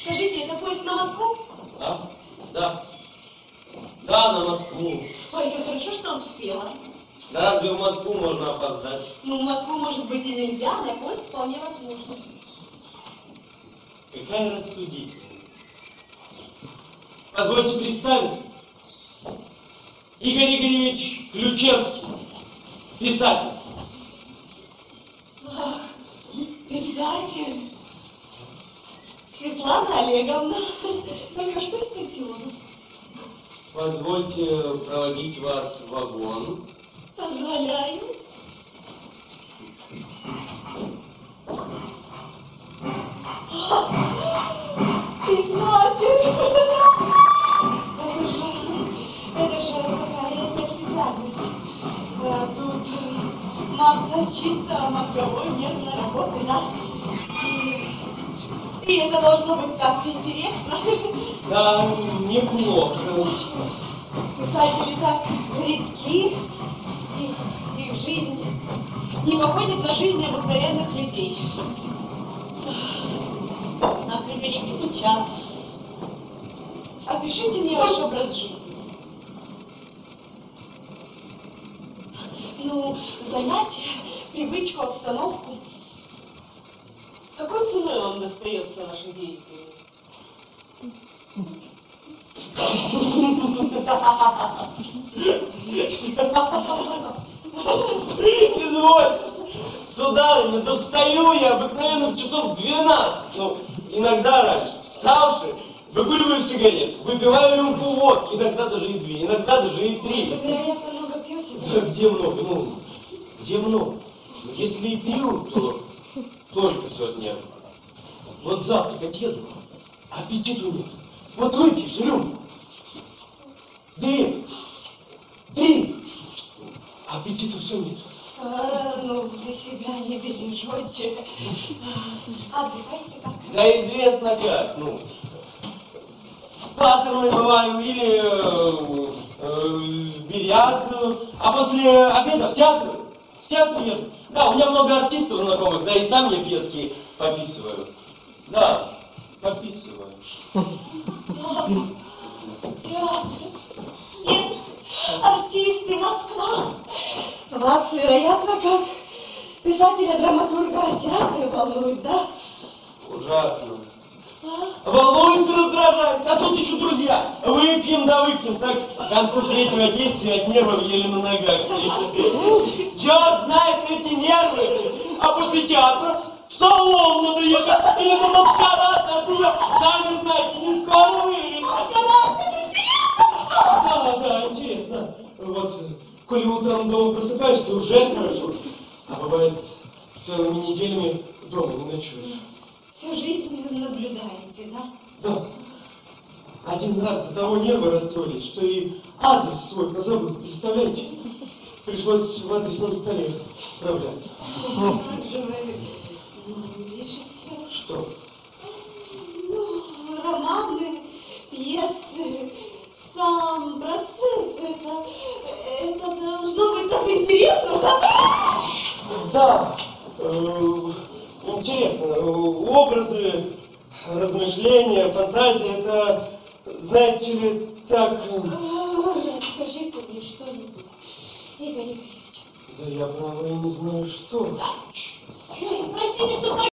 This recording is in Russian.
Скажите, это поезд на Москву? Да, да. Да, на Москву. Ой, как хорошо, что успела. Да разве в Москву можно опоздать? Ну, в Москву, может быть, и нельзя, на поезд вполне возможно. Какая рассудительность. Позвольте представиться. Игорь Игоревич Ключевский, писатель. Ах, писатель. Светлана Олеговна, только что из пансиона. Позвольте проводить вас в вагон. Позволяю. Писатель! Это же такая редкая специальность. Тут масса чисто мозговой, нервной работы, да? И это должно быть так интересно. Да, неплохо. Писатели так редки, их жизнь не походит на жизнь обыкновенных людей. Ах, Игорь Игоревич, опишите мне ваш образ жизни. Ну, занятия, привычку, обстановку. Какой ценой вам достается ваша деятельность? Извольте, сударыня, да встаю я обыкновенно в часов 12, ну, иногда раньше, вставший, выгуливаю сигарету, выпиваю рюмку водки, иногда даже и 2, иногда даже и 3. Вы, вероятно, много пьете? Да где много, ну, где много? Ну, если и пью, то только все от нервов. Вот завтракать еду, аппетиту нет. Вот выпьешь рюмку. 3. Аппетиту все нет. Ну, вы себя не бережете. Отдыхайте как? Да известно как, ну. В паттерной бываю или в бильярд, а после обеда в театр. В театр езжу. Да, у меня много артистов знакомых, да и сам я пьески пописываю. Да, пописываю. Театр, пьесы, артисты, Москва. Вас, вероятно, как писателя-драматурга театр волнует, да? Ужасно. Волнуюсь, раздражаюсь, а тут еще друзья. Выпьем, да выпьем. Так к концу 3-го действия от нервов еле на ногах стоишь. Черт знает эти нервы. А после театра в салон надо ехать или на маскарад. Сами знаете, не скоро вырежешь. Маскарад, интересно? Да, интересно. Вот, коли утром дома просыпаешься, уже хорошо. А бывает, целыми неделями дома не ночуешь. Всю жизнь наблюдаете, да? Да. Один раз до того нервы расстроились, что и адрес свой позабыл, представляете? Пришлось в адресном столе справляться. Как же вы пишете? Что? Ну, романы, пьесы, сам процесс, это должно быть так интересно, да? Да. Интересно. Образы, размышления, фантазия, это, знаете ли, так... Расскажите мне что-нибудь, Игорь Игоревич. Да я, право, и не знаю, что. Простите, что